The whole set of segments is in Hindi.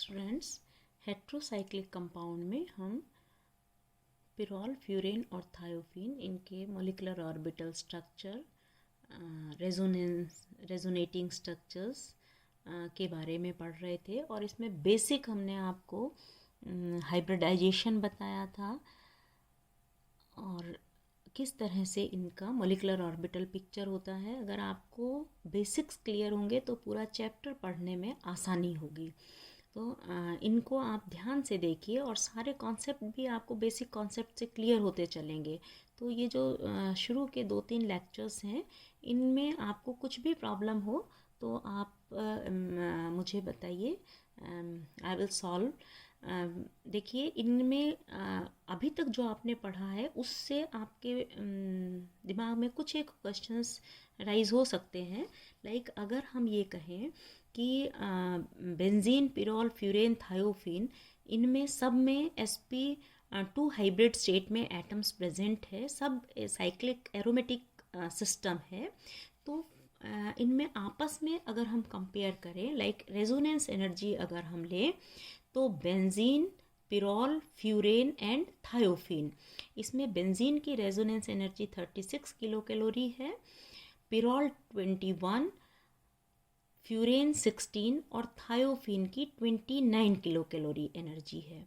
स्टूडेंट्स, हेट्रोसाइक्लिक कंपाउंड में हम पिरोल, फ्यूरेन और थायोफीन इनके molecular orbital structure, resonating structures के बारे में पढ़ रहे थे और इसमें बेसिक हमने आपको हाइब्रिडाइजेशन बताया था और किस तरह से इनका मॉलिक्यूलर ऑर्बिटल पिक्चर होता है। अगर आपको बेसिक्स क्लियर होंगे तो पूरा चैप्टर पढ़ने में आसानी होगी। तो इनको आप ध्यान से देखिए और सारे कॉन्सेप्ट भी आपको बेसिक कॉन्सेप्ट से क्लियर होते चलेंगे। तो ये जो शुरू के 2-3 लेक्चर्स हैं, इनमें आपको कुछ भी प्रॉब्लम हो तो आप मुझे बताइए, आई विल सॉल्व। देखिए, इनमें अभी तक जो आपने पढ़ा है उससे आपके दिमाग में कुछ एक क्वेश्चंस राइज हो सकते हैं। लाइक अगर हम ये कहें कि बेंजीन, पिरोल, फ्यूरेन, थायोफीन, इनमें सब में sp2 हाइब्रिड स्टेट में एटम्स प्रेजेंट है, सब साइक्लिक एरोमेटिक सिस्टम है। तो इनमें आपस में अगर हम कंपेयर करें, लाइक रेजोनेंस एनर्जी अगर हम लें, तो benzene, pyrrole, furan and thiophene, इसमें बेंजीन की रेजोनेंस एनर्जी 36 किलो कैलोरी है, पिरोल 21, फ्यूरेन 16 और थायोफीन की 29 किलो कैलोरी एनर्जी है।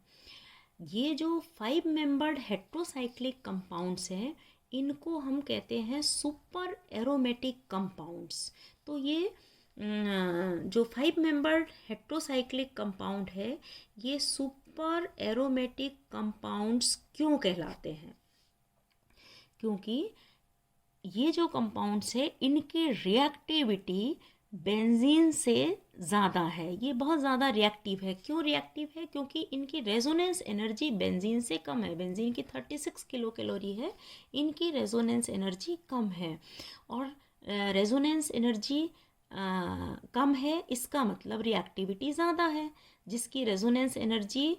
ये जो 5 मेंबर्ड हेट्रोसाइक्लिक कंपाउंड्स हैं, इनको हम कहते हैं सुपर एरोमेटिक कंपाउंड्स। तो ये जो 5 मेंबर्ड हेट्रोसाइक्लिक कंपाउंड है, ये सुपर एरोमेटिक कंपाउंड्स क्यों कहलाते हैं? क्योंकि ये जो कंपाउंड्स है, इनकी रिएक्टिविटी बेंजीन से ज़्यादा है। ये बहुत ज़्यादा रिएक्टिव है। क्यों रिएक्टिव है? क्योंकि इनकी रेजोनेंस एनर्जी बेंजीन से कम है। बेंजीन की 36 किलो कैलोरी है, इनकी रेजोनेंस एनर्जी कम है। और रेजोनेंस एनर्जी कम है, इसका मतलब रिएक्टिविटी ज़्यादा है। जिसकी रेजोनेंस एनर्जी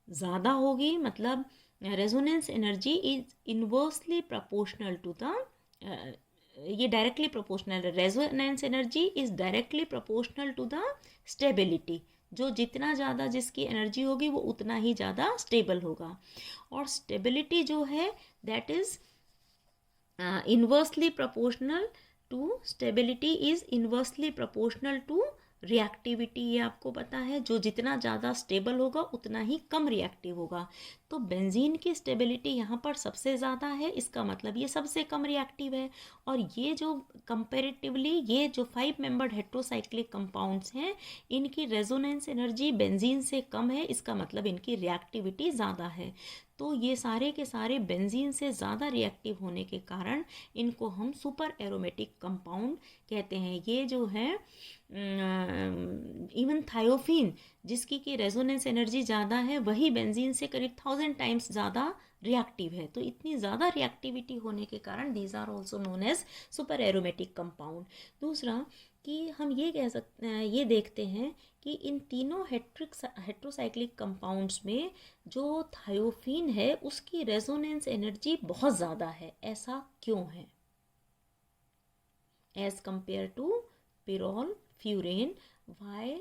ज़्यादा होगी, मतलब resonance energy is inversely proportional to the, ये डायरेक्टली प्रोपोर्शनल है। Resonance energy is directly proportional to the stability. जो जितना ज़्यादा जिसकी एनर्जी होगी वो उतना ही ज़्यादा स्टेबल होगा। और स्टेबिलिटी जो है that is inversely proportional to, stability is inversely proportional to reactivity. ये आपको पता है, जो जितना ज़्यादा स्टेबल होगा उतना ही कम रिएक्टिव होगा। तो बेंजीन की स्टेबिलिटी यहाँ पर सबसे ज़्यादा है, इसका मतलब ये सबसे कम रिएक्टिव है। और ये जो कंपैरेटिवली ये जो 5 मेंबर्ड हेट्रोसाइक्लिक कंपाउंड्स हैं, इनकी रेजोनेंस एनर्जी बेंजीन से कम है, इसका मतलब इनकी रिएक्टिविटी ज़्यादा है। तो ये सारे के सारे बेंजीन से ज़्यादा रिएक्टिव होने के कारण इनको हम सुपर एरोमेटिक कंपाउंड कहते हैं। ये जो है इवन थायोफीन, जिसकी की रेजोनेंस एनर्जी ज़्यादा है, वही बेंजीन से करीब 1000 टाइम्स ज़्यादा रिएक्टिव है। तो इतनी ज़्यादा रिएक्टिविटी होने के कारण these are also known as super aromatic compound. दूसरा कि हम ये कह सकते हैं, ये देखते हैं कि इन तीनों हेट्रोसाइक्लिक कंपाउंड्स में जो थायोफीन है उसकी रेजोनेंस एनर्जी बहुत ज़्यादा है। ऐसा क्यों है? As compared to pyrrole, furan, why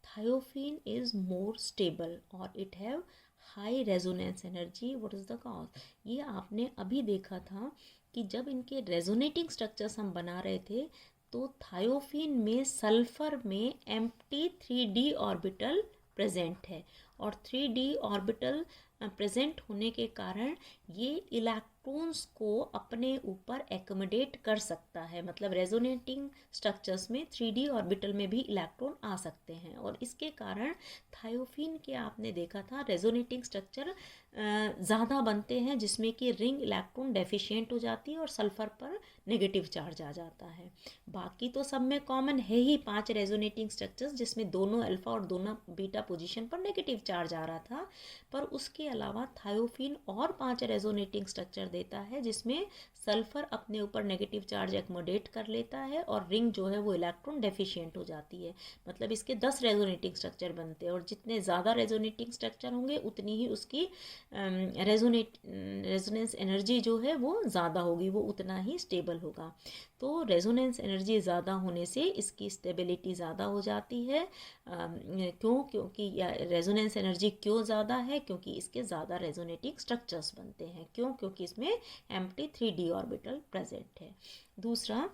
thiophene is more stable और it have high resonance energy. What is the cause? ये आपने अभी देखा था कि जब इनके रेजोनेटिंग स्ट्रक्चर्स हम बना रहे थे, तो थायोफीन में सल्फर में एम्प्टी 3d ऑर्बिटल प्रेजेंट है और 3d ऑर्बिटल प्रेजेंट होने के कारण ये इलेक्ट्रॉन्स को अपने ऊपर एकोमोडेट कर सकता है। मतलब रेजोनेटिंग स्ट्रक्चर्स में 3d ऑर्बिटल में भी इलेक्ट्रॉन आ सकते हैं और इसके कारण थायोफीन के आपने देखा था रेजोनेटिंग स्ट्रक्चर ज़्यादा बनते हैं, जिसमें कि रिंग इलेक्ट्रॉन डेफिशिएंट हो जाती है और सल्फर पर नेगेटिव चार्ज आ जाता है। बाकी तो सब में कॉमन है ही 5 रेजोनेटिंग स्ट्रक्चर्स, जिसमें दोनों अल्फा और दोनों बीटा पोजीशन पर नेगेटिव चार्ज आ रहा था, पर उसके अलावा थायोफिन और 5 रेजोनेटिंग स्ट्रक्चर देता है, जिसमें सल्फर अपने ऊपर नेगेटिव चार्ज एक्मोडेट कर लेता है और रिंग जो है वो इलेक्ट्रॉन डेफिशिएंट हो जाती है। मतलब इसके 10 रेजोनेटिंग स्ट्रक्चर बनते हैं, और जितने ज़्यादा रेजोनेटिंग स्ट्रक्चर होंगे उतनी ही उसकी रेजोनेंस एनर्जी जो है वो ज़्यादा होगी, वो उतना ही स्टेबल होगा। तो रेजोनेंस एनर्जी ज़्यादा होने से इसकी स्टेबिलिटी ज़्यादा हो जाती है। क्योंकि रेजोनेंस एनर्जी क्यों ज़्यादा है? क्योंकि इसके ज़्यादा रेजोनेटिंग स्ट्रक्चर्स बनते हैं। क्योंकि इसमें एम्प्टी 3d ऑर्बिटल प्रेजेंट है। दूसरा,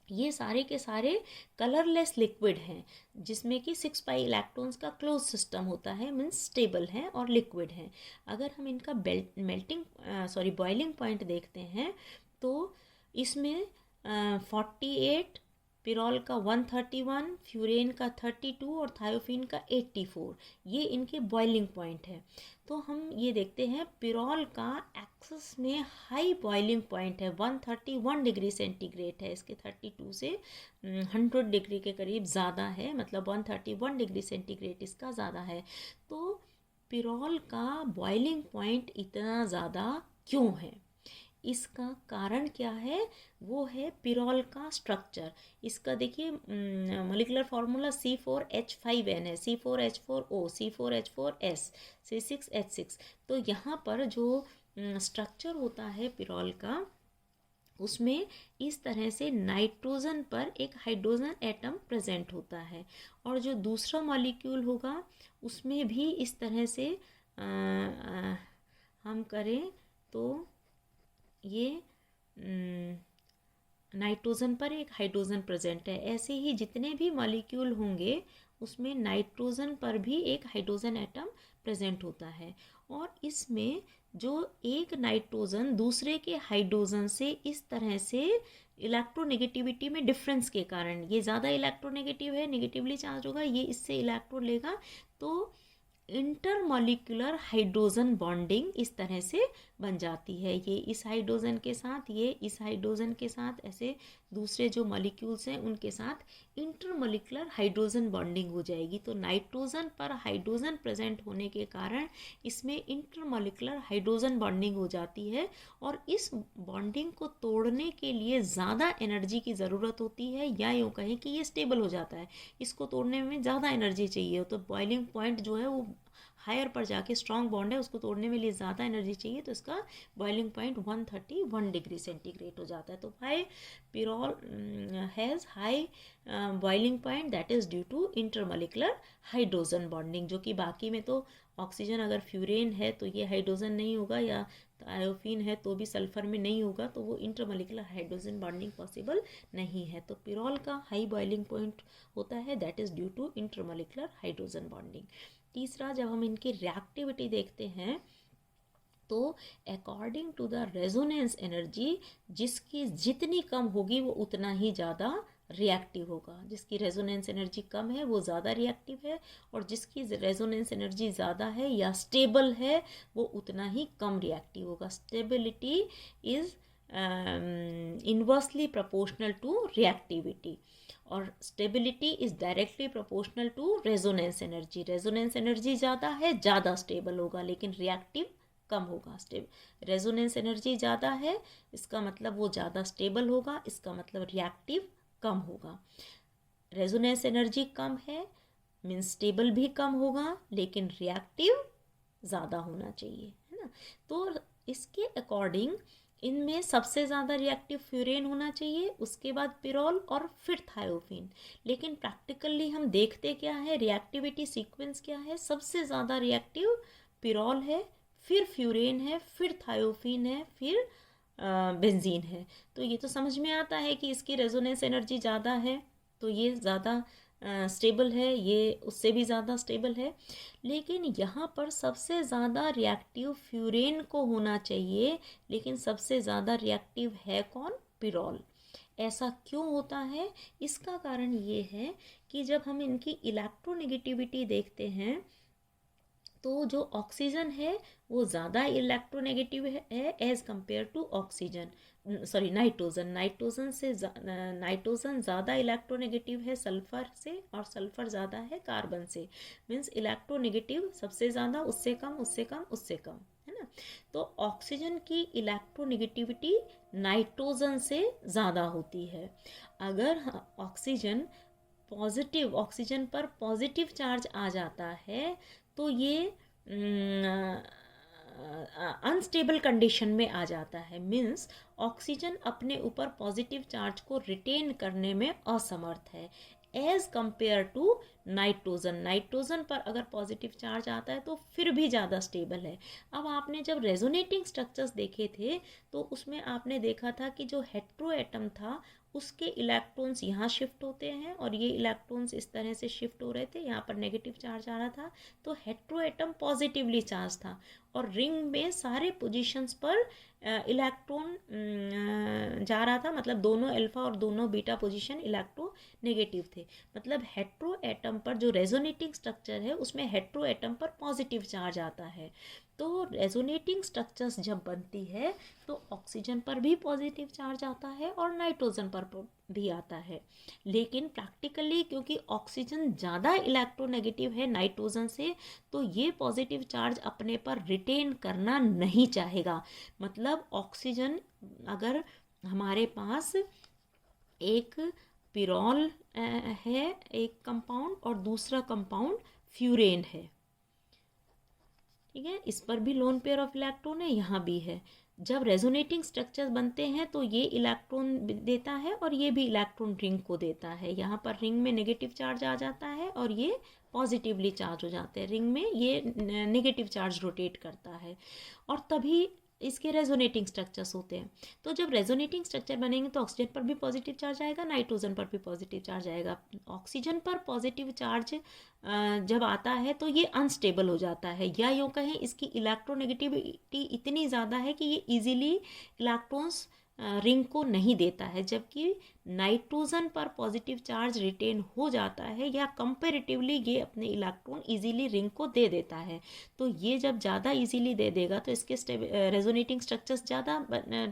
ये सारे के सारे कलरलेस लिक्विड हैं, जिसमें कि 6 पाई इलेक्ट्रॉन्स का क्लोज सिस्टम होता है, मीन्स स्टेबल है और लिक्विड है। अगर हम इनका बॉइलिंग पॉइंट देखते हैं तो इसमें 48, पिरोल का 131, फ्यूरेन का 32 और थायोफिन का 84, ये इनके बॉइलिंग पॉइंट है। तो हम ये देखते हैं पिरोल का एक्सेस में हाई बॉइलिंग पॉइंट है, 131 डिग्री सेंटीग्रेड है, इसके 32 से 100 डिग्री के करीब ज़्यादा है, मतलब 131 डिग्री सेंटीग्रेड इसका ज़्यादा है। तो पिरोल का बॉइलिंग पॉइंट इतना ज़्यादा क्यों है? इसका कारण क्या है? वो है पिरोल का स्ट्रक्चर। इसका देखिए मॉलिक्यूलर फार्मूला C4H5N है, C4H4O, C4H4S, C6H6। तो यहाँ पर जो स्ट्रक्चर होता है पिरोल का, उसमें इस तरह से नाइट्रोजन पर एक हाइड्रोजन एटम प्रेजेंट होता है, और जो दूसरा मॉलिक्यूल होगा उसमें भी इस तरह से हम करें तो ये नाइट्रोजन पर एक हाइड्रोजन प्रेजेंट है। ऐसे ही जितने भी मॉलिक्यूल होंगे उसमें नाइट्रोजन पर भी एक हाइड्रोजन एटम प्रेजेंट होता है, और इसमें जो एक नाइट्रोजन दूसरे के हाइड्रोजन से इस तरह से इलेक्ट्रोनेगेटिविटी में डिफरेंस के कारण, ये ज़्यादा इलेक्ट्रोनेगेटिव है, नेगेटिवली चार्ज होगा, ये इससे इलेक्ट्रॉन लेगा, तो इंटरमॉलिक्यूलर हाइड्रोजन बॉन्डिंग इस तरह से बन जाती है। ये इस हाइड्रोजन के साथ, ये इस हाइड्रोजन के साथ, ऐसे दूसरे जो मॉलिक्यूल्स हैं उनके साथ इंटरमॉलिक्यूलर हाइड्रोजन बॉन्डिंग हो जाएगी। तो नाइट्रोजन पर हाइड्रोजन प्रेजेंट होने के कारण इसमें इंटरमॉलिक्यूलर हाइड्रोजन बॉन्डिंग हो जाती है, और इस बॉन्डिंग को तोड़ने के लिए ज़्यादा एनर्जी की ज़रूरत होती है, या यूँ कहें कि ये स्टेबल हो जाता है, इसको तोड़ने में ज़्यादा एनर्जी चाहिए। तो बॉइलिंग पॉइंट जो है वो हायर पर जाके स्ट्रॉन्ग बॉन्ड है, उसको तोड़ने में लिए ज़्यादा एनर्जी चाहिए, तो इसका बॉइलिंग पॉइंट 131 डिग्री सेंटीग्रेड हो जाता है। तो भाई pyrrole has high boiling point, that is due to intermolecular hydrogen bonding, जो कि बाकी में तो ऑक्सीजन अगर फ्यूरेन है तो ये हाइड्रोजन नहीं होगा, या थायोफिन है तो भी सल्फर में नहीं होगा, तो वो इंटरमॉलिक्यूलर हाइड्रोजन बॉन्डिंग पॉसिबल नहीं है। तो पिरोल का हाई बॉइलिंग पॉइंट होता है, that is due to intermolecular hydrogen bonding. तीसरा, जब हम इनकी रिएक्टिविटी देखते हैं तो according to the resonance energy, जिसकी जितनी कम होगी वो उतना ही ज़्यादा रिएक्टिव होगा। जिसकी रेजोनेंस एनर्जी कम है वो ज़्यादा रिएक्टिव है, और जिसकी रेजोनेंस एनर्जी ज़्यादा है या स्टेबल है वो उतना ही कम रिएक्टिव होगा। Stability is inversely proportional to reactivity, और stability is directly proportional to resonance energy. Resonance energy ज़्यादा है, ज़्यादा स्टेबल होगा, लेकिन रिएक्टिव कम होगा। रेजोनेंस एनर्जी ज़्यादा है, इसका मतलब वो ज़्यादा स्टेबल होगा, इसका मतलब रिएक्टिव कम होगा। रेजोनेंस एनर्जी कम है मीन्स स्टेबल भी कम होगा, लेकिन रिएक्टिव ज़्यादा होना चाहिए, है ना। तो इसके अकॉर्डिंग इनमें सबसे ज़्यादा रिएक्टिव फ्यूरेन होना चाहिए, उसके बाद पिरोल और फिर थायोफिन। लेकिन प्रैक्टिकली हम देखते क्या है, रिएक्टिविटी सीक्वेंस क्या है, सबसे ज़्यादा रिएक्टिव पिरोल है, फिर फ्यूरेन है, फिर थायोफिन है, फिर बेंजीन है। तो ये तो समझ में आता है कि इसकी रेजोनेंस एनर्जी ज़्यादा है, तो ये ज़्यादा स्टेबल है, ये उससे भी ज़्यादा स्टेबल है। लेकिन यहाँ पर सबसे ज़्यादा रिएक्टिव फ्यूरेन को होना चाहिए, लेकिन सबसे ज़्यादा रिएक्टिव है कौन? पिरोल। ऐसा क्यों होता है? इसका कारण ये है कि जब हम इनकी इलेक्ट्रोनेगेटिविटी देखते हैं तो जो ऑक्सीजन है वो ज़्यादा इलेक्ट्रोनेगेटिव है as compared to oxygen. Sorry nitrogen, nitrogen ज़्यादा इलेक्ट्रोनेगेटिव है सल्फ़र से और सल्फ़र ज़्यादा है कार्बन से। मीन्स इलेक्ट्रोनेगेटिव सबसे ज़्यादा, उससे कम, उससे कम, उससे कम, है ना। तो ऑक्सीजन की इलेक्ट्रोनेगेटिविटी नाइट्रोजन से ज़्यादा होती है। अगर ऑक्सीजन पर पॉजिटिव चार्ज आ जाता है तो ये अनस्टेबल कंडीशन में आ जाता है। मीन्स ऑक्सीजन अपने ऊपर पॉजिटिव चार्ज को रिटेन करने में असमर्थ है एज कंपेयर टू नाइट्रोजन पर अगर पॉजिटिव चार्ज आता है तो फिर भी ज़्यादा स्टेबल है। अब आपने जब रेजोनेटिंग स्ट्रक्चर्स देखे थे तो उसमें आपने देखा था कि जो हेट्रो एटम था उसके इलेक्ट्रॉन्स यहाँ शिफ्ट होते हैं और ये इलेक्ट्रॉन्स इस तरह से शिफ्ट हो रहे थे, यहाँ पर नेगेटिव चार्ज आ रहा था तो हेट्रो एटम पॉजिटिवली चार्ज था और रिंग में सारे पोजीशंस पर इलेक्ट्रॉन जा रहा था, मतलब दोनों अल्फा और दोनों बीटा पोजीशन इलेक्ट्रो नेगेटिव थे। मतलब हेट्रो एटम पर जो रेजोनेटिंग स्ट्रक्चर है उसमें हेट्रो एटम पर पॉजिटिव चार्ज आता है। तो रेजोनेटिंग स्ट्रक्चर्स जब बनती है तो ऑक्सीजन पर भी पॉजिटिव चार्ज आता है और नाइट्रोजन पर भी आता है। लेकिन प्रैक्टिकली क्योंकि ऑक्सीजन ज़्यादा इलेक्ट्रोनेगेटिव है नाइट्रोजन से तो ये पॉजिटिव चार्ज अपने पर रिटेन करना नहीं चाहेगा। मतलब ऑक्सीजन, अगर हमारे पास एक पिरोल है एक कंपाउंड और दूसरा कंपाउंड फ्यूरेन है, ठीक है, इस पर भी लोन पेयर ऑफ इलेक्ट्रॉन है, यहाँ भी है। जब रेजोनेटिंग स्ट्रक्चर्स बनते हैं तो ये इलेक्ट्रॉन देता है और ये भी इलेक्ट्रॉन रिंग को देता है। यहाँ पर रिंग में नेगेटिव चार्ज आ जाता है और ये पॉजिटिवली चार्ज हो जाते हैं। रिंग में ये नेगेटिव चार्ज रोटेट करता है और तभी इसके रेजोनेटिंग स्ट्रक्चर्स होते हैं। तो जब रेजोनेटिंग स्ट्रक्चर बनेंगे तो ऑक्सीजन पर भी पॉजिटिव चार्ज आएगा, नाइट्रोजन पर भी पॉजिटिव चार्ज आएगा। ऑक्सीजन पर पॉजिटिव चार्ज जब आता है तो ये अनस्टेबल हो जाता है, या यूँ कहें इसकी इलेक्ट्रोनेगेटिविटी इतनी ज़्यादा है कि ये इजीली इलेक्ट्रॉन्स रिंग को नहीं देता है, जबकि नाइट्रोजन पर पॉजिटिव चार्ज रिटेन हो जाता है या कंपैरेटिवली ये अपने इलेक्ट्रॉन इजीली रिंग को दे देता है। तो ये जब ज़्यादा इजीली दे देगा तो इसके रेजोनेटिंग स्ट्रक्चर्स ज़्यादा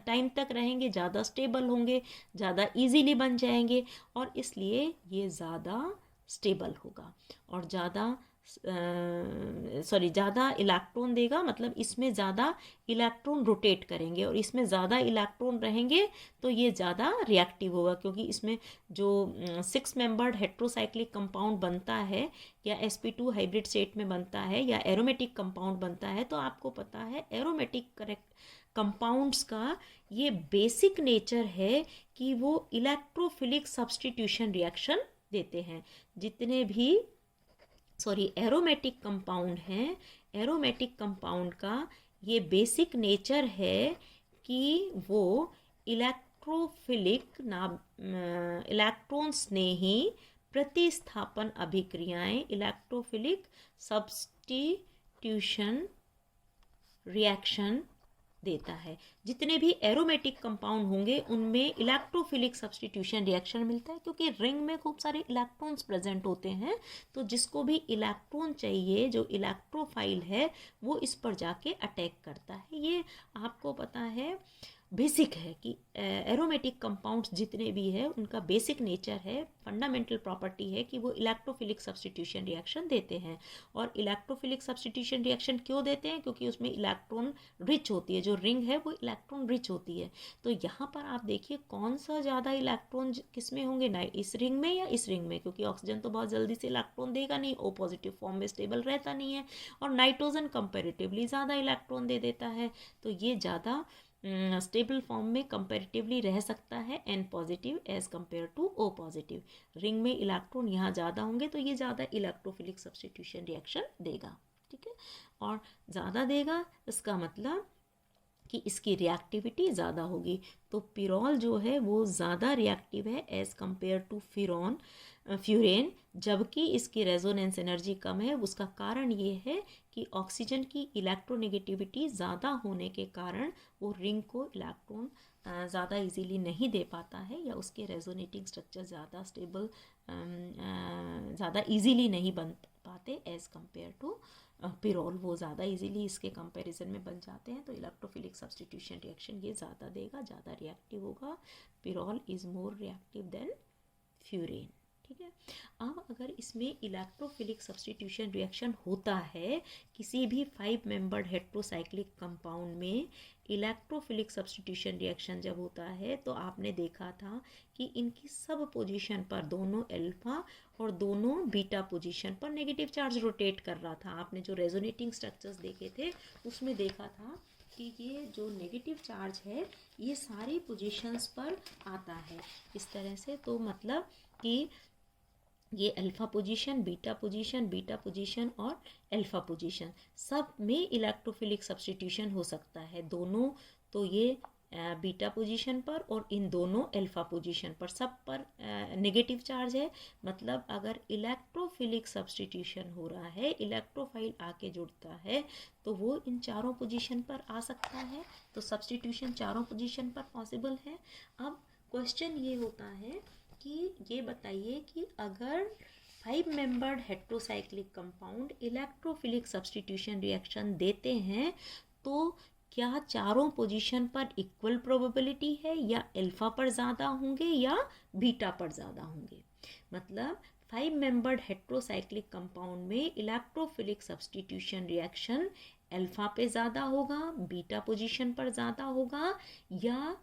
टाइम तक रहेंगे, ज़्यादा स्टेबल होंगे, ज़्यादा इजीली बन जाएंगे और इसलिए ये ज़्यादा स्टेबल होगा और ज़्यादा इलेक्ट्रॉन देगा। मतलब इसमें ज़्यादा इलेक्ट्रॉन रोटेट करेंगे और इसमें ज़्यादा इलेक्ट्रॉन रहेंगे तो ये ज़्यादा रिएक्टिव होगा, क्योंकि इसमें जो 6 मेंबर्ड हेट्रोसाइक्लिक कंपाउंड बनता है या sp2 हाइब्रिड स्टेट में बनता है या एरोमेटिक कंपाउंड बनता है, तो आपको पता है एरोमेटिक करेक्ट कंपाउंड्स का ये बेसिक नेचर है कि वो इलेक्ट्रोफिलिक सब्स्टिट्यूशन रिएक्शन देते हैं। जितने भी एरोमेटिक कंपाउंड हैं, एरोमेटिक कंपाउंड का ये बेसिक नेचर है कि वो इलेक्ट्रोफिलिक इलेक्ट्रॉन स्नेही प्रतिस्थापन अभिक्रियाएं, इलेक्ट्रोफिलिक सब्स्टिट्यूशन रिएक्शन देता है। जितने भी एरोमेटिक कंपाउंड होंगे उनमें इलेक्ट्रोफिलिक सब्स्टिट्यूशन रिएक्शन मिलता है, क्योंकि रिंग में खूब सारे इलेक्ट्रॉन्स प्रेजेंट होते हैं। तो जिसको भी इलेक्ट्रॉन चाहिए, जो इलेक्ट्रोफाइल है, वो इस पर जाके अटैक करता है। ये आपको पता है बेसिक है कि एरोमेटिक कंपाउंड्स जितने भी है उनका बेसिक नेचर है, फंडामेंटल प्रॉपर्टी है कि वो इलेक्ट्रोफिलिक सब्स्टिट्यूशन रिएक्शन देते हैं। और इलेक्ट्रोफिलिक सब्स्टिट्यूशन रिएक्शन क्यों देते हैं? क्योंकि उसमें इलेक्ट्रॉन रिच होती है, जो रिंग है वो इलेक्ट्रॉन रिच होती है। तो यहाँ पर आप देखिए कौन सा ज़्यादा इलेक्ट्रॉन किस में होंगे, ना इस रिंग में या इस रिंग में, क्योंकि ऑक्सीजन तो बहुत जल्दी से इलेक्ट्रॉन देगा नहीं, ओ पॉजिटिव फॉर्म में स्टेबल रहता नहीं है, और नाइट्रोजन कंपेरेटिवली ज़्यादा इलेक्ट्रॉन दे देता है, तो ये ज़्यादा स्टेबल फॉर्म में कंपेरेटिवली रह सकता है N positive as compared to O positive. Ring में इलेक्ट्रॉन यहाँ ज़्यादा होंगे तो ये ज़्यादा इलेक्ट्रोफिलिक सब्स्टिट्यूशन रिएक्शन देगा, ठीक है। और ज़्यादा देगा इसका मतलब कि इसकी रिएक्टिविटी ज़्यादा होगी। तो पिरोल जो है वो ज़्यादा रिएक्टिव है एज़ कंपेयर टू फ्यूरेन, जबकि इसकी रेजोनेंस एनर्जी कम है। उसका कारण ये है कि ऑक्सीजन की इलेक्ट्रोनेगेटिविटी ज़्यादा होने के कारण वो रिंग को इलेक्ट्रॉन ज़्यादा इजीली नहीं दे पाता है, या उसके रेजोनेटिंग स्ट्रक्चर ज़्यादा स्टेबल ज़्यादा इजीली नहीं बन पाते। जाते एज़ कम्पेयर टू पिरोल, वो ज़्यादा इजीली इसके कंपैरिजन में बन जाते हैं। तो इलेक्ट्रोफिलिक सब्स्टिट्यूशन रिएक्शन ये ज़्यादा देगा, ज़्यादा रिएक्टिव होगा। Pyrrole is more reactive than furan. ठीक है। अब अगर इसमें इलेक्ट्रोफिलिक सब्स्टिट्यूशन रिएक्शन होता है किसी भी 5 मेंबर्ड हेट्रोसाइक्लिक कंपाउंड में, इलेक्ट्रोफिलिक सब्स्टिट्यूशन रिएक्शन जब होता है तो आपने देखा था कि इनकी सब पोजीशन पर, दोनों अल्फा और दोनों बीटा पोजीशन पर नेगेटिव चार्ज रोटेट कर रहा था। आपने जो रेजोनेटिंग स्ट्रक्चर्स देखे थे उसमें देखा था कि ये जो नेगेटिव चार्ज है ये सारी पोजीशंस पर आता है इस तरह से। तो मतलब कि ये अल्फ़ा पोजीशन, बीटा पोजीशन और अल्फ़ा पोजीशन सब में इलेक्ट्रोफिलिक सब्स्टिट्यूशन हो सकता है। दोनों तो ये बीटा पोजीशन पर और इन दोनों अल्फ़ा पोजीशन पर, सब पर नेगेटिव चार्ज है। मतलब अगर इलेक्ट्रोफिलिक सब्स्टिट्यूशन हो रहा है, इलेक्ट्रोफाइल आके जुड़ता है तो वो इन चारों पोजीशन पर आ सकता है। तो सब्स्टिट्यूशन चारों पोजीशन पर पॉसिबल है। अब क्वेश्चन ये होता है कि ये बताइए कि अगर 5 membered heterocyclic compound electrophilic substitution reaction देते हैं तो क्या चारों पोजीशन पर इक्वल प्रोबेबिलिटी है, या अल्फा पर ज़्यादा होंगे या बीटा पर ज़्यादा होंगे। मतलब 5 मेंबर्ड हेट्रोसाइक्लिक कंपाउंड में इलेक्ट्रोफिलिक सब्स्टिट्यूशन रिएक्शन अल्फा पे ज़्यादा होगा, बीटा पोजीशन पर ज़्यादा होगा, या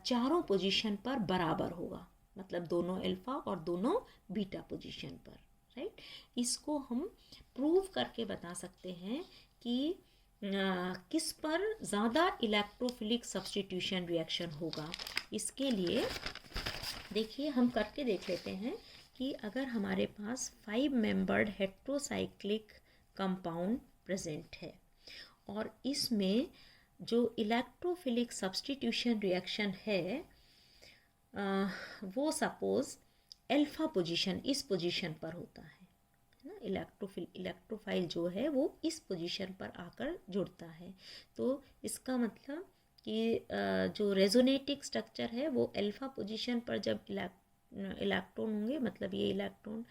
चारों पोजीशन पर बराबर होगा। मतलब दोनों अल्फा और दोनों बीटा पोजीशन पर, राइट। इसको हम प्रूव करके बता सकते हैं कि किस पर ज़्यादा इलेक्ट्रोफिलिक सब्स्टिट्यूशन रिएक्शन होगा। इसके लिए देखिए हम करके देख लेते हैं कि अगर हमारे पास 5 मेंबर्ड हेट्रोसाइक्लिक कंपाउंड प्रेजेंट है और इसमें जो इलेक्ट्रोफिलिक सब्स्टिट्यूशन रिएक्शन है वो सपोज अल्फा पोजीशन, इस पोजीशन पर होता है ना। इलेक्ट्रोफाइल जो है वो इस पोजीशन पर आकर जुड़ता है। तो इसका मतलब कि जो रेजोनेटिंग स्ट्रक्चर है वो अल्फा पोजीशन पर जब इलेक्ट्रॉन होंगे, मतलब ये इलेक्ट्रॉन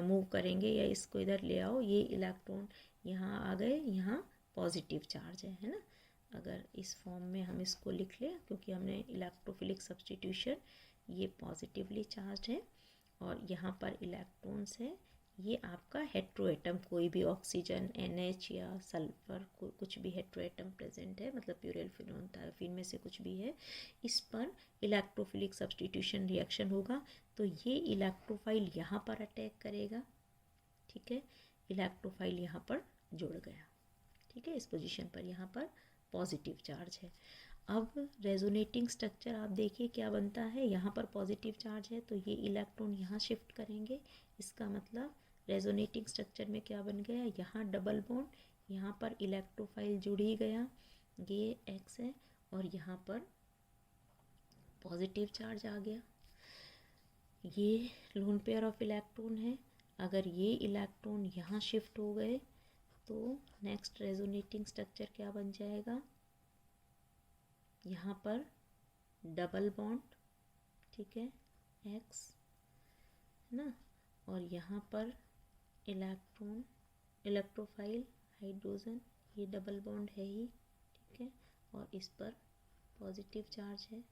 मूव करेंगे, या इसको इधर ले आओ, ये इलेक्ट्रॉन यहाँ आ गए, यहाँ पॉजिटिव चार्ज है ना। अगर इस फॉर्म में हम इसको लिख लें, क्योंकि हमने इलेक्ट्रोफिलिक सब्स्टिट्यूशन, ये पॉजिटिवली चार्ज है और यहाँ पर इलेक्ट्रॉन्स है। ये आपका हेट्रोएटम, कोई भी ऑक्सीजन, NH या सल्फर, कुछ भी हेट्रोएटम प्रेजेंट है, मतलब प्यूरिल, फिनोल, थायोफिन में से कुछ भी है, इस पर इलेक्ट्रोफिलिक सब्स्टिट्यूशन रिएक्शन होगा। तो ये इलेक्ट्रोफाइल यहाँ पर अटैक करेगा, ठीक है। इलेक्ट्रोफाइल यहाँ पर जुड़ गया, ठीक है। इस पोजीशन पर यहाँ पर पॉजिटिव चार्ज है। अब रेजोनेटिंग स्ट्रक्चर आप देखिए क्या बनता है। यहाँ पर पॉजिटिव चार्ज है तो ये इलेक्ट्रॉन यहाँ शिफ्ट करेंगे। इसका मतलब रेजोनेटिंग स्ट्रक्चर में क्या बन गया, यहाँ डबल बॉन्ड, यहाँ पर इलेक्ट्रोफाइल जुड़ ही गया, ये X है, और यहाँ पर पॉजिटिव चार्ज आ गया। ये लोन पेयर ऑफ इलेक्ट्रॉन है। अगर ये इलेक्ट्रॉन यहाँ शिफ्ट हो गए तो नेक्स्ट रेजोनेटिंग स्ट्रक्चर क्या बन जाएगा, यहाँ पर डबल बॉन्ड, ठीक है, X है ना, और यहाँ पर इलेक्ट्रॉन, इलेक्ट्रोफाइल, हाइड्रोजन, ये डबल बॉन्ड है ही, ठीक है, और इस पर पॉजिटिव चार्ज है।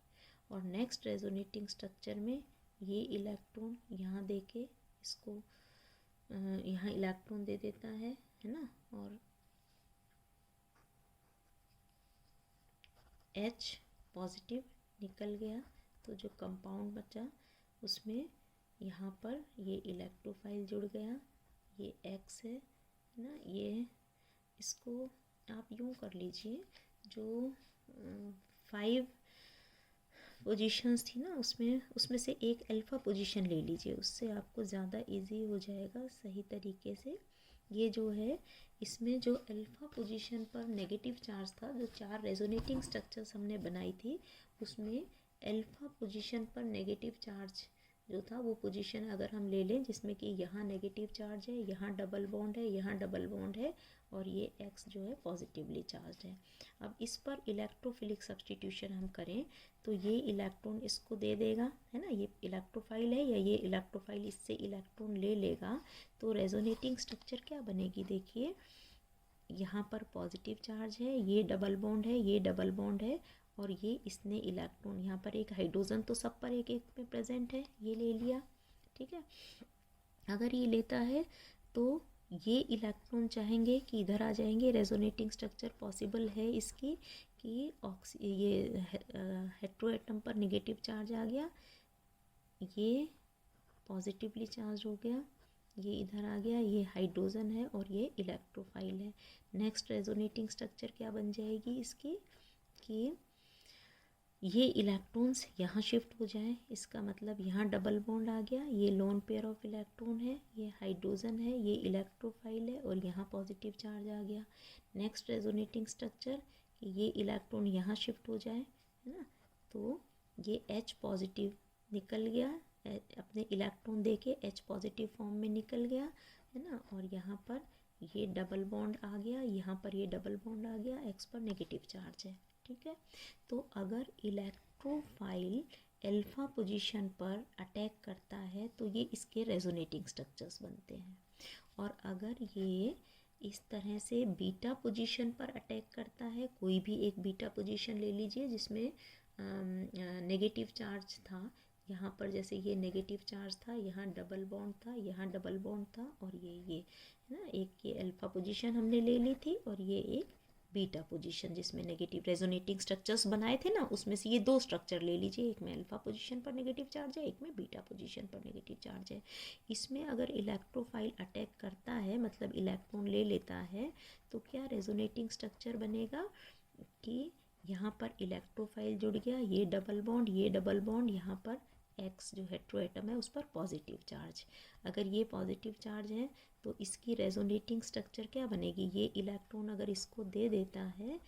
और नेक्स्ट रेजोनेटिंग स्ट्रक्चर में ये इलेक्ट्रॉन यहाँ दे के इसको यहाँ इलेक्ट्रॉन दे देता है ना, और H पॉजिटिव निकल गया। तो जो कंपाउंड बचा उसमें यहाँ पर ये इलेक्ट्रोफाइल जुड़ गया, ये X है ना। ये इसको आप यूँ कर लीजिए, जो 5 पोजीशंस थी ना उसमें से एक अल्फ़ा पोजीशन ले लीजिए, उससे आपको ज़्यादा इजी हो जाएगा सही तरीके से। ये जो है इसमें जो अल्फ़ा पोजीशन पर नेगेटिव चार्ज था, जो 4 रेजोनेटिंग स्ट्रक्चर्स हमने बनाई थी उसमें अल्फ़ा पोजीशन पर नेगेटिव चार्ज जो था वो पोजीशन अगर हम ले लें जिसमें कि यहाँ नेगेटिव चार्ज है, यहाँ डबल बॉन्ड है, यहाँ डबल बॉन्ड है और ये X जो है पॉजिटिवली चार्ज है। अब इस पर इलेक्ट्रोफिलिक सब्स्टिट्यूशन हम करें तो ये इलेक्ट्रॉन इसको दे देगा, है ना, ये इलेक्ट्रोफाइल है या ये इलेक्ट्रोफाइल इससे इलेक्ट्रॉन ले लेगा, तो रेजोनेटिंग स्ट्रक्चर क्या बनेगी, देखिए यहाँ पर पॉजिटिव चार्ज है, ये डबल बॉन्ड है, ये डबल बॉन्ड है और ये इसने इलेक्ट्रॉन, यहाँ पर एक हाइड्रोजन तो सब पर एक एक में प्रेजेंट है, ये ले लिया, ठीक है। अगर ये लेता है तो ये इलेक्ट्रॉन चाहेंगे कि इधर आ जाएंगे, रेजोनेटिंग स्ट्रक्चर पॉसिबल है इसकी कि ये हेट्रो एटम पर नेगेटिव चार्ज आ गया, ये पॉजिटिवली चार्ज हो गया, ये इधर आ गया, ये हाइड्रोजन है और ये इलेक्ट्रोफाइल है। नेक्स्ट रेजोनेटिंग स्ट्रक्चर क्या बन जाएगी इसकी कि ये इलेक्ट्रॉन्स यहाँ शिफ्ट हो जाए, इसका मतलब यहाँ डबल बॉन्ड आ गया, ये लोन पेयर ऑफ इलेक्ट्रॉन है, ये हाइड्रोजन है, ये इलेक्ट्रोफाइल है और यहाँ पॉजिटिव चार्ज आ गया। नेक्स्ट रेजोनेटिंग स्ट्रक्चर कि ये इलेक्ट्रॉन यहाँ शिफ्ट हो जाए, है ना, तो ये H पॉजिटिव निकल गया, अपने इलेक्ट्रॉन दे के H पॉजिटिव फॉर्म में निकल गया, है ना, और यहाँ पर ये डबल बॉन्ड आ गया, यहाँ पर ये डबल बॉन्ड आ गया, X पर नेगेटिव चार्ज है, ठीक है। तो अगर इलेक्ट्रोफाइल अल्फा पोजीशन पर अटैक करता है तो ये इसके रेजोनेटिंग स्ट्रक्चर्स बनते हैं, और अगर ये इस तरह से बीटा पोजीशन पर अटैक करता है, कोई भी एक बीटा पोजीशन ले लीजिए जिसमें नेगेटिव चार्ज था, यहाँ पर जैसे ये नेगेटिव चार्ज था, यहाँ डबल बॉन्ड था, यहाँ डबल बॉन्ड था और ये है ना, एक ये अल्फा पोजीशन हमने ले ली थी और ये एक बीटा पोजीशन जिसमें नेगेटिव रेजोनेटिंग स्ट्रक्चर्स बनाए थे ना, उसमें से ये दो स्ट्रक्चर ले लीजिए, एक में अल्फा पोजीशन पर नेगेटिव चार्ज है, एक में बीटा पोजीशन पर नेगेटिव चार्ज है। इसमें अगर इलेक्ट्रोफाइल अटैक करता है, मतलब इलेक्ट्रॉन ले लेता है, तो क्या रेजोनेटिंग स्ट्रक्चर बनेगा कि यहाँ पर इलेक्ट्रोफाइल जुड़ गया, ये डबल बॉन्ड, ये डबल बॉन्ड, यहाँ पर X जो हेट्रो एटम है उस पर पॉजिटिव चार्ज। अगर ये पॉजिटिव चार्ज है तो इसकी रेजोनेटिंग स्ट्रक्चर क्या बनेगी, ये इलेक्ट्रॉन अगर इसको दे देता है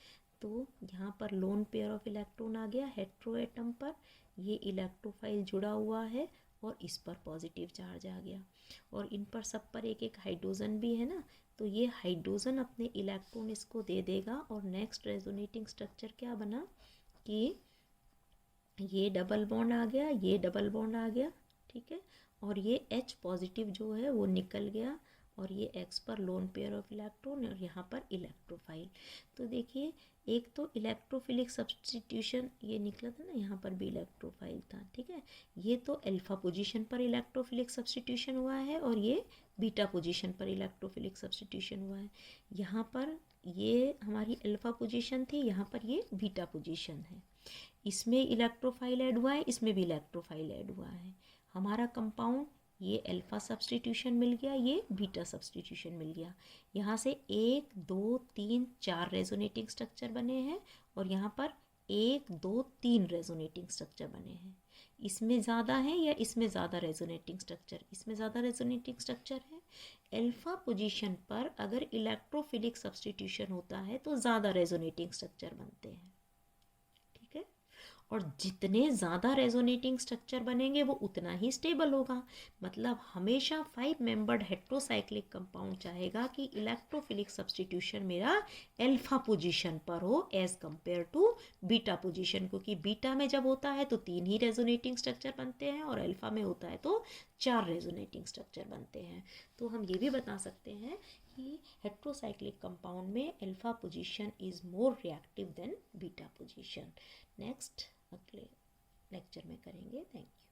तो यहाँ पर लोन पेयर ऑफ इलेक्ट्रॉन आ गया हेट्रो एटम पर, ये इलेक्ट्रोफाइल जुड़ा हुआ है और इस पर पॉजिटिव चार्ज आ गया, और इन पर सब पर एक एक हाइड्रोजन भी है ना, तो ये हाइड्रोजन अपने इलेक्ट्रॉन इसको दे देगा और नेक्स्ट रेजोनेटिंग स्ट्रक्चर क्या बना कि ये डबल बॉन्ड आ गया, ये डबल बॉन्ड आ गया, ठीक है, और ये H पॉजिटिव जो है वो निकल गया और ये X पर लोन पेयर ऑफ इलेक्ट्रॉन और यहाँ पर इलेक्ट्रोफाइल। तो देखिए एक तो इलेक्ट्रोफिलिक सब्स्टिट्यूशन ये निकला था ना, यहाँ पर भी इलेक्ट्रोफाइल था, ठीक है, ये तो अल्फा पोजीशन पर इलेक्ट्रोफिलिक सब्स्टिट्यूशन हुआ है और ये बीटा पोजीशन पर इलेक्ट्रोफिलिक सब्स्टिट्यूशन हुआ है। यहाँ पर ये हमारी अल्फा पोजीशन थी, यहाँ पर ये बीटा पोजीशन है, इसमें इलेक्ट्रोफाइल ऐड हुआ है, इसमें भी इलेक्ट्रोफाइल ऐड हुआ है। हमारा कंपाउंड ये अल्फा सब्स्टिट्यूशन मिल गया, ये बीटा सब्स्टिट्यूशन मिल गया, यहाँ से 1 2 3 4 रेजोनेटिंग स्ट्रक्चर बने हैं और यहाँ पर 1 2 3 रेजोनेटिंग स्ट्रक्चर बने हैं। इसमें ज़्यादा है या इसमें ज़्यादा रेजोनेटिंग स्ट्रक्चर, इसमें ज़्यादा रेजोनेटिंग स्ट्रक्चर है। अल्फा पोजीशन पर अगर इलेक्ट्रोफिलिक सब्स्टिट्यूशन होता है तो ज़्यादा रेजोनेटिंग स्ट्रक्चर बनते हैं, ठीक है, और जितने ज़्यादा रेजोनेटिंग स्ट्रक्चर बनेंगे वो उतना ही स्टेबल होगा। मतलब हमेशा 5 मेंबर्ड हेट्रोसाइक्लिक कंपाउंड चाहेगा कि इलेक्ट्रोफिलिक सब्स्टिट्यूशन मेरा अल्फा पोजीशन पर हो as compared to beta position, क्योंकि बीटा में जब होता है तो 3 ही रेजोनेटिंग स्ट्रक्चर बनते हैं और अल्फा में होता है तो 4 रेजोनेटिंग स्ट्रक्चर बनते हैं। तो हम ये भी बता सकते हैं कि हेट्रोसाइक्लिक कंपाउंड में alpha position is more reactive than beta position. Next अगले लेक्चर में करेंगे। Thank you.